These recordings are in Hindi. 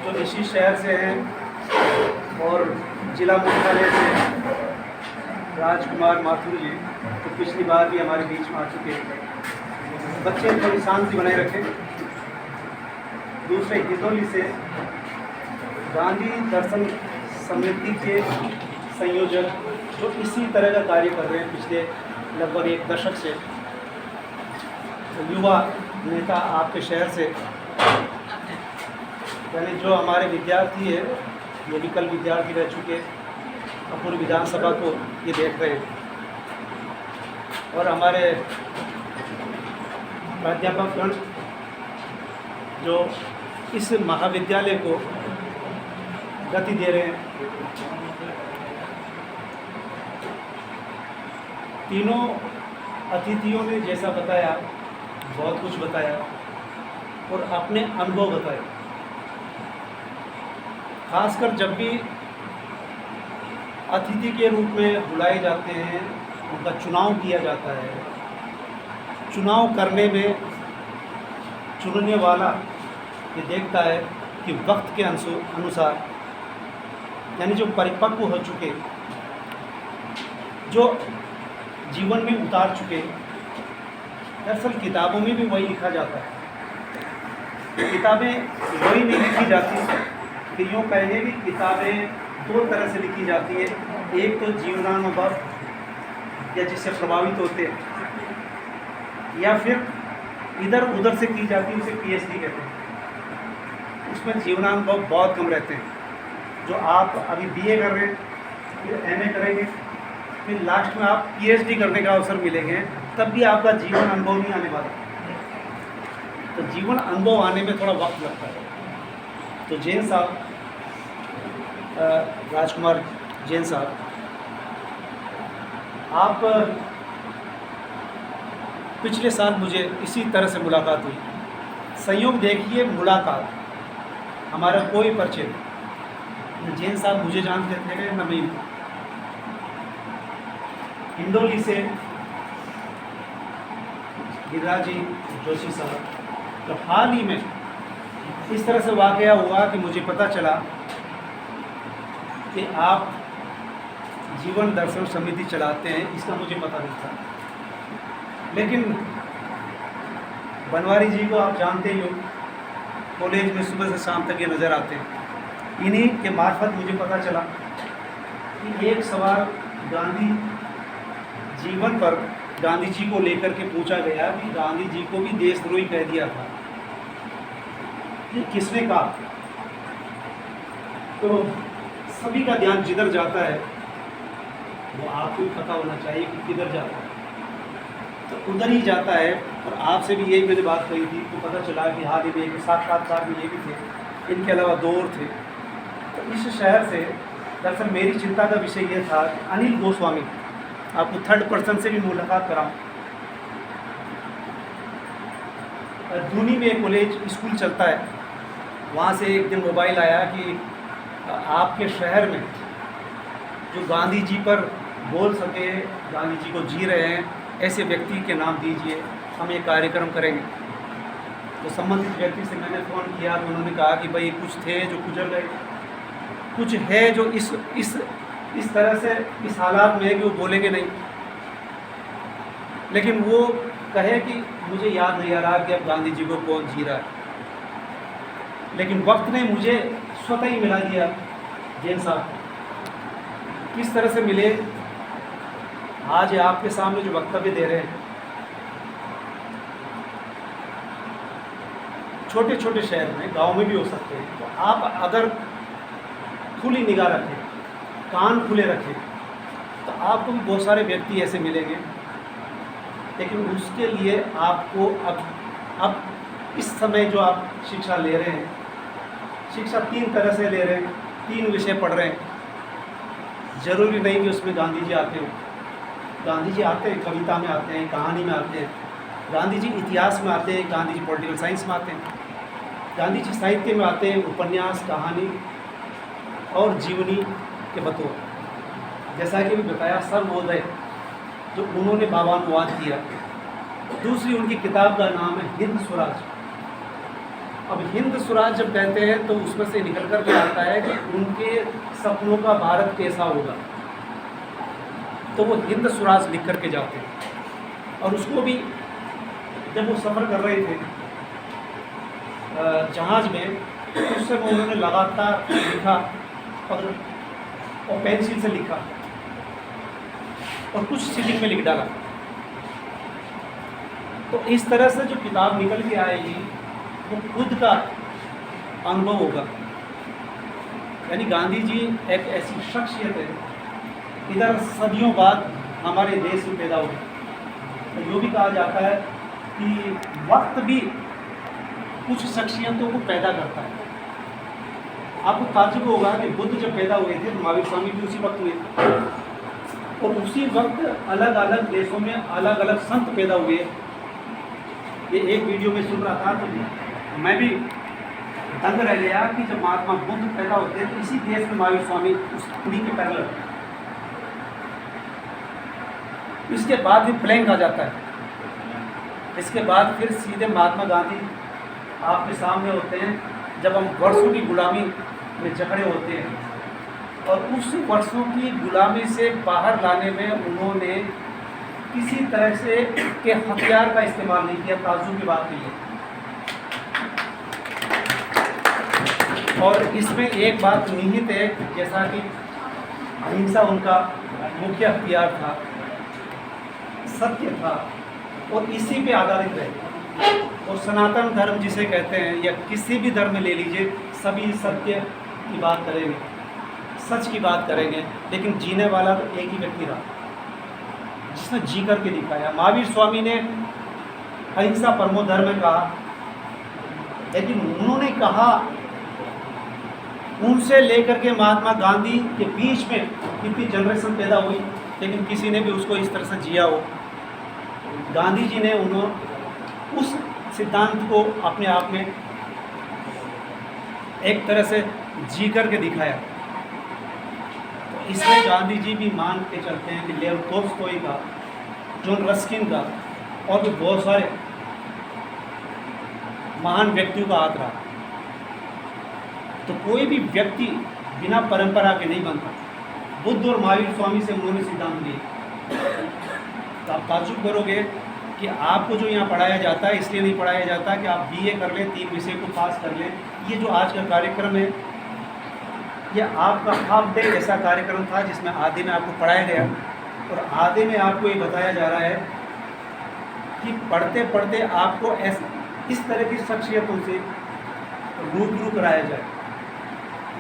तो इसी शहर से हैं और जिला मुख्यालय से राजकुमार माथुर जी तो पिछली बार भी हमारे बीच में आ चुके हैं। बच्चे थोड़ी शांति बनाए रखें। दूसरे हितौली से गांधी दर्शन समिति के संयोजक जो इसी तरह का कार्य कर रहे हैं पिछले लगभग एक दशक से, तो युवा नेता आपके शहर से, यानी जो हमारे विद्यार्थी है ये भी कल विद्यार्थी रह चुके और पूरी विधानसभा को ये देख रहे हैं, और हमारे प्राध्यापकगण जो इस महाविद्यालय को गति दे रहे हैं। तीनों अतिथियों ने जैसा बताया, बहुत कुछ बताया और अपने अनुभव बताए। खासकर जब भी अतिथि के रूप में बुलाए जाते हैं, उनका चुनाव किया जाता है। चुनाव करने में चुनने वाला ये देखता है कि वक्त के अनुसार, यानी जो परिपक्व हो चुके, जो जीवन में उतार चुके, दरअसल किताबों में भी वही लिखा जाता है। किताबें वही नहीं लिखी जाती कि यूँ कहें कि किताबें दो तरह से लिखी जाती है। एक तो जीवनानुभव या जिससे प्रभावित होते हैं, या फिर इधर उधर से की जाती है, उसे पीएचडी कहते हैं। उसमें जीवनानुभव बहुत कम रहते हैं। जो आप अभी बीए कर रहे हैं, फिर एमए करेंगे, फिर लास्ट में आप पीएचडी करने का अवसर मिलेंगे, तब भी आपका जीवन अनुभव नहीं आने वाला। तो जीवन अनुभव आने में थोड़ा वक्त लगता है। तो जैन साहब, राजकुमार जैन साहब, आप पिछले साल मुझे इसी तरह से मुलाकात हुई। संयोग देखिए, मुलाकात, हमारा कोई परिचय नहीं। जैन साहब मुझे जानते थे न मैं। हिंडोली से गिरिराज जी जोशी साहब, तो हाल ही में इस तरह से वाकया हुआ कि मुझे पता चला कि आप जीवन दर्शन समिति चलाते हैं। इसका मुझे पता नहीं था, लेकिन बनवारी जी को आप जानते ही हो, कॉलेज में सुबह से शाम तक ये नज़र आते हैं। इन्हीं के मार्फत मुझे पता चला कि एक सवाल गांधी जीवन पर गांधी जी को लेकर के पूछा गया कि गांधी जी को भी देशद्रोही कह दिया था, ये किसने कहा? तो सभी का ध्यान जिधर जाता है वो आपको भी पता होना चाहिए कि किधर जाता है, तो उधर ही जाता है। और आपसे भी यही मैंने बात कही थी, तो पता चला कि हाल ही में एक साक्षात्कार में ये भी थे, इनके अलावा दो और थे। तो इस शहर से दरअसल मेरी चिंता का विषय ये था कि अनिल गोस्वामी, आपको थर्ड पर्सन से भी मुलाकात कराऊं। धूनी में एक कॉलेज स्कूल चलता है, वहाँ से एक दिन मोबाइल आया कि आपके शहर में जो गांधी जी पर बोल सके, गांधी जी को जी रहे हैं, ऐसे व्यक्ति के नाम दीजिए, हम एक कार्यक्रम करेंगे। तो संबंधित व्यक्ति से मैंने फ़ोन किया, तो उन्होंने कहा कि भाई कुछ थे जो गुजर गए, कुछ है जो इस तरह से इस हालात में है कि वो बोलेंगे नहीं, लेकिन वो कहे कि मुझे याद नहीं आ रहा कि अब गांधी जी को कौन जी रहा है। लेकिन वक्त ने मुझे स्वतः ही मिला दिया। जैन साहब किस तरह से मिले, आज आपके सामने जो वक्तव्य दे रहे हैं, छोटे छोटे शहर में, गांव में भी हो सकते हैं। तो आप अगर खुली निगाह रखें, कान खुले रखें, तो आपको भी बहुत सारे व्यक्ति ऐसे मिलेंगे। लेकिन उसके लिए आपको अब इस समय जो आप शिक्षा ले रहे हैं, शिक्षा तीन तरह से ले रहे हैं, तीन विषय पढ़ रहे हैं। ज़रूरी नहीं कि उसमें गांधी जी आते हों। गांधी जी आते हैं, कविता में आते हैं, कहानी में आते हैं, गांधी जी इतिहास में आते हैं, गांधी जी पॉलिटिकल साइंस में आते हैं, गांधी जी साहित्य में आते हैं, उपन्यास, कहानी और जीवनी के बतौर। जैसा कि भी बताया, सर्वोदय जो उन्होंने भावानुवाद किया। दूसरी उनकी किताब का नाम है हिंद स्वराज। अब हिंद स्वराज जब कहते हैं तो उसमें से निकल कर के आता है कि उनके सपनों का भारत कैसा होगा, तो वो हिंद स्वराज लिख करके जाते हैं। और उसको भी जब वो सफ़र कर रहे थे जहाज़ में, उस समय उन्होंने लगातार लिखा और पेंसिल से लिखा और कुछ सीटिंग में लिख डाला। तो इस तरह से जो किताब निकल के आएगी वो खुद का अनुभव होगा। यानी गांधी जी एक ऐसी शख्सियत है, इधर सदियों बाद हमारे देश में पैदा हुए। तो यूँ भी कहा जाता है कि वक्त भी कुछ शख्सियतों को पैदा करता है। आपको ताज्जुब होगा कि बुद्ध जब पैदा हुए थे तो महावीर स्वामी भी उसी वक्त हुए, और उसी वक्त अलग अलग देशों में अलग अलग संत पैदा हुए। ये एक वीडियो में सुन रहा था तो मैं भी दंग रह गया कि जब महात्मा बुद्ध पैदा होते हैं तो इसी देश में महावीर स्वामी उस कुड़ी के पैरल। इसके बाद भी प्लैंक आ जाता है, इसके बाद फिर सीधे महात्मा गांधी आपके सामने होते हैं जब हम वर्षों की गुलामी में जकड़े होते हैं। और उस वर्षों की गुलामी से बाहर लाने में उन्होंने किसी तरह से के हथियार का इस्तेमाल नहीं किया, ताज्जुब की बात नहीं है। और इसमें एक बात निहित है, जैसा कि अहिंसा उनका मुख्य हथियार था, सत्य था और इसी पे आधारित रहे। और सनातन धर्म जिसे कहते हैं या किसी भी धर्म में ले लीजिए, सभी सत्य की बात करेंगे, सच की बात करेंगे, लेकिन जीने वाला तो एक ही व्यक्ति रहा जिसने जी करके दिखाया। महावीर स्वामी ने अहिंसा परमो धर्म कहा, लेकिन उन्होंने कहा उनसे लेकर के महात्मा गांधी के बीच में कितनी जनरेशन पैदा हुई, लेकिन किसी ने भी उसको इस तरह से जिया हो। गांधी जी ने उन्होंने उस सिद्धांत को अपने आप में एक तरह से जी करके दिखाया। तो इसमें गांधी जी भी मान के चलते हैं कि लेव टोल्स्टॉय का, जॉन रस्किन का और भी बहुत सारे महान व्यक्तियों का हाथ रहा। तो कोई भी व्यक्ति बिना परंपरा के नहीं बनता। बुद्ध और महावीर स्वामी से उन्होंने सिद्धांत दिए। तो आप ताज्जुब करोगे कि आपको जो यहाँ पढ़ाया जाता है इसलिए नहीं पढ़ाया जाता कि आप बीए कर लें, 3 विषय को पास कर लें। ये जो आज का कार्यक्रम है, ये आपका हाफ डे ऐसा कार्यक्रम था जिसमें आधे में आपको पढ़ाया गया और आधे में आपको ये बताया जा रहा है कि पढ़ते पढ़ते आपको इस तरह की शख्सियतों से रूबरू कराया जाए।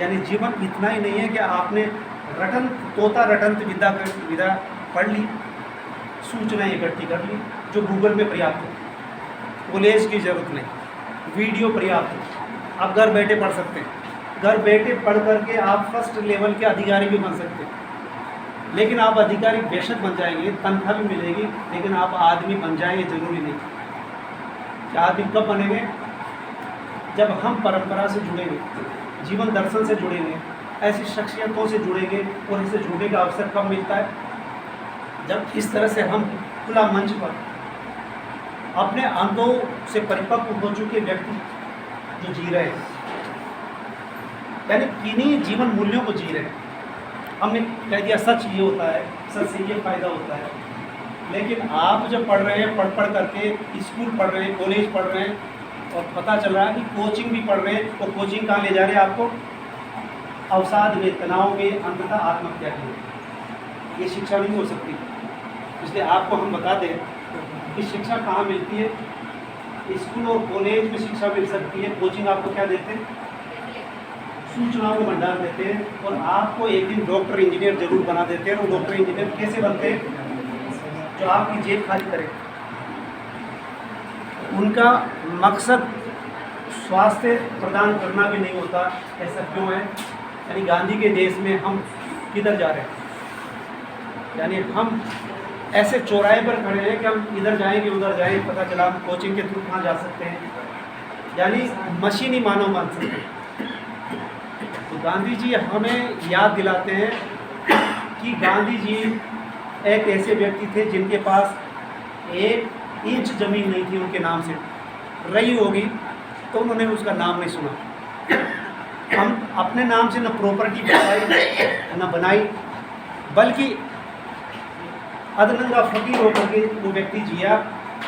यानी जीवन इतना ही नहीं है कि आपने तोता रटंत विद्या पढ़ ली, सूचनाएं इकट्ठी कर ली जो गूगल में पर्याप्त है, कॉलेज की ज़रूरत नहीं, वीडियो पर्याप्त है, आप घर बैठे पढ़ सकते हैं। घर बैठे पढ़ करके आप फर्स्ट लेवल के अधिकारी भी बन सकते हैं। लेकिन आप अधिकारी बेशक बन जाएंगे, तनख्वाह भी मिलेगी, लेकिन आप आदमी बन जाएंगे जरूरी नहीं। क्या आदमी कब बनेंगे? जब हम परंपरा से जुड़ेंगे, जीवन दर्शन से जुड़ेंगे, ऐसी शख्सियतों से जुड़ेंगे। और इससे जुड़ने का अवसर कब मिलता है? जब इस तरह से हम खुला मंच पर अपने अनुभव से परिपक्व हो चुके व्यक्ति जो जी रहे हैं, यानी किन्हीं जीवन मूल्यों को जी रहे हैं। हमने कह दिया सच ये होता है, सच से ये फायदा होता है, लेकिन आप जब पढ़ रहे हैं, पढ़ करके स्कूल पढ़ रहे हैं, कॉलेज पढ़ रहे हैं और पता चल रहा है कि कोचिंग भी पढ़ रहे हैं, तो कोचिंग कहाँ ले जा रहे हैं आपको? अवसाद में, तनाव में, अंततः आत्महत्या की। ये शिक्षा नहीं हो सकती। इसलिए आपको हम बता दें कि शिक्षा कहाँ मिलती है। स्कूल और कॉलेज में शिक्षा मिल सकती है। कोचिंग आपको क्या देते हैं? सूचनाओं का भंडार देते हैं और आपको एक दिन डॉक्टर इंजीनियर जरूर बना देते हैं। और डॉक्टर इंजीनियर कैसे बनते हैं? जो आपकी जेब खाली करे। उनका मकसद स्वास्थ्य प्रदान करना भी नहीं होता। ऐसा क्यों है? यानी गांधी के देश में हम किधर जा रहे हैं? यानी हम ऐसे चौराहे पर खड़े हैं कि हम इधर जाएंगे उधर जाएंगे, पता चला हम कोचिंग के थ्रू कहाँ जा सकते हैं। यानी मशीनी मानव बन सकते हैं। तो गांधी जी हमें याद दिलाते हैं कि गांधी जी एक ऐसे व्यक्ति थे जिनके पास 1 इंच ज़मीन नहीं थी उनके नाम से, रही होगी तो उन्होंने उसका नाम नहीं सुना। हम अपने नाम से न प्रॉपर्टी बनाई न बनाई, बल्कि अधनंगा फकीर होकर के वो व्यक्ति जिया,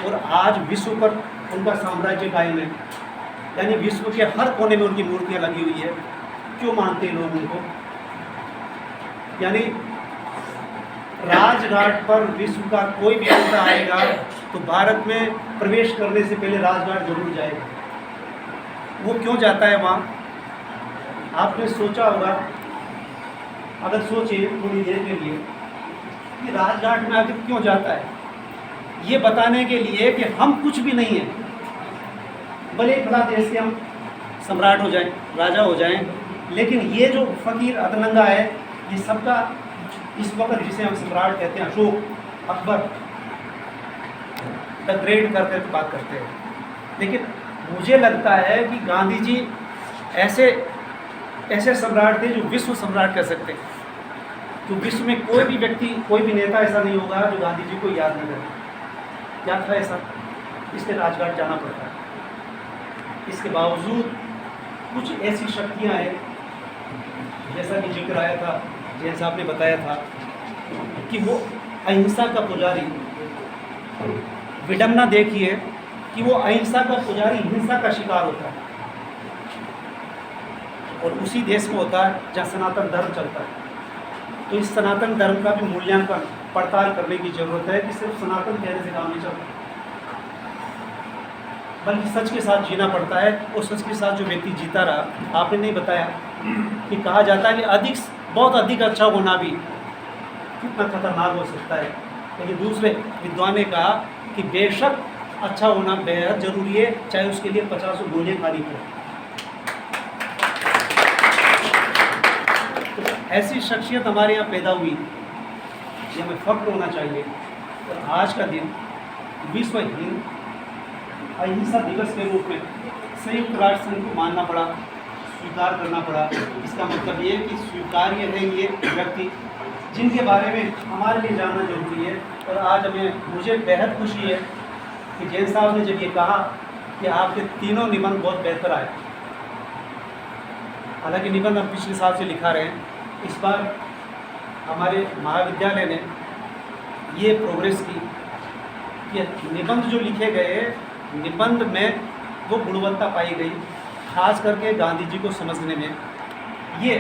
और आज विश्व पर उनका साम्राज्य कायम है। यानी विश्व के हर कोने में उनकी मूर्तियाँ लगी हुई है। क्यों मानते हैं लोग उनको? यानी राजघाट पर विश्व का कोई भी नेता आएगा तो भारत में प्रवेश करने से पहले राजघाट जरूर जाएगा। वो क्यों जाता है वहाँ? आपने सोचा होगा, अगर सोचे थोड़ी देर के लिए कि राजघाट में आखिर क्यों जाता है? ये बताने के लिए कि हम कुछ भी नहीं हैं, भले ही फला देश के हम सम्राट हो जाएं, राजा हो जाएं, लेकिन ये जो फकीर अधनंगा है, ये सबका इस वक्त जिसे हम सम्राट कहते हैं, अशोक, अकबर, द ग्रेट करके बात करते हैं। लेकिन मुझे लगता है कि गांधी जी ऐसे सम्राट थे जो विश्व सम्राट कह सकते हैं। तो विश्व में कोई भी व्यक्ति, कोई भी नेता ऐसा नहीं होगा जो गांधी जी को याद न करे। क्या था ऐसा? इसलिए राजघाट जाना पड़ता है। इसके बावजूद कुछ ऐसी शक्तियाँ हैं, जैसा कि जिक्र आया था, जैन साहब ने बताया था कि वो अहिंसा का पुजारी, विडम्बना देखिए कि वो अहिंसा का पुजारी हिंसा का शिकार होता है, और उसी देश में होता है जहाँ सनातन धर्म चलता है। तो इस सनातन धर्म का भी मूल्यांकन, पड़ताल करने की ज़रूरत है कि सिर्फ सनातन कहने से काम नहीं चलता, बल्कि सच के साथ जीना पड़ता है। और सच के साथ जो व्यक्ति जीता रहा, आपने नहीं बताया कि कहा जाता है कि बहुत अधिक अच्छा होना भी कितना खतरनाक हो सकता है। लेकिन दूसरे विद्वान ने कहा कि बेशक अच्छा होना बेहद ज़रूरी है, चाहे उसके लिए 50 गोलियाँ खानी पड़े। तो ऐसी शख्सियत हमारे यहाँ पैदा हुई, ये हमें फख्र होना चाहिए। और आज का दिन विश्व अहिंसा दिवस के रूप में संयुक्त राष्ट्र संघ को मानना पड़ा, स्वीकार करना पड़ा। इसका मतलब ये कि स्वीकार्य है ये व्यक्ति जिनके बारे में हमारे लिए जानना जरूरी है। और आज मुझे बेहद खुशी है कि जैन साहब ने जब ये कहा कि आपके तीनों निबंध बहुत बेहतर आए। हालांकि निबंध हम पिछले साल से लिखा रहे हैं, इस बार हमारे महाविद्यालय ने ये प्रोग्रेस की कि निबंध जो लिखे गए, निबंध में वो गुणवत्ता पाई गई, खास करके गांधी जी को समझने में। ये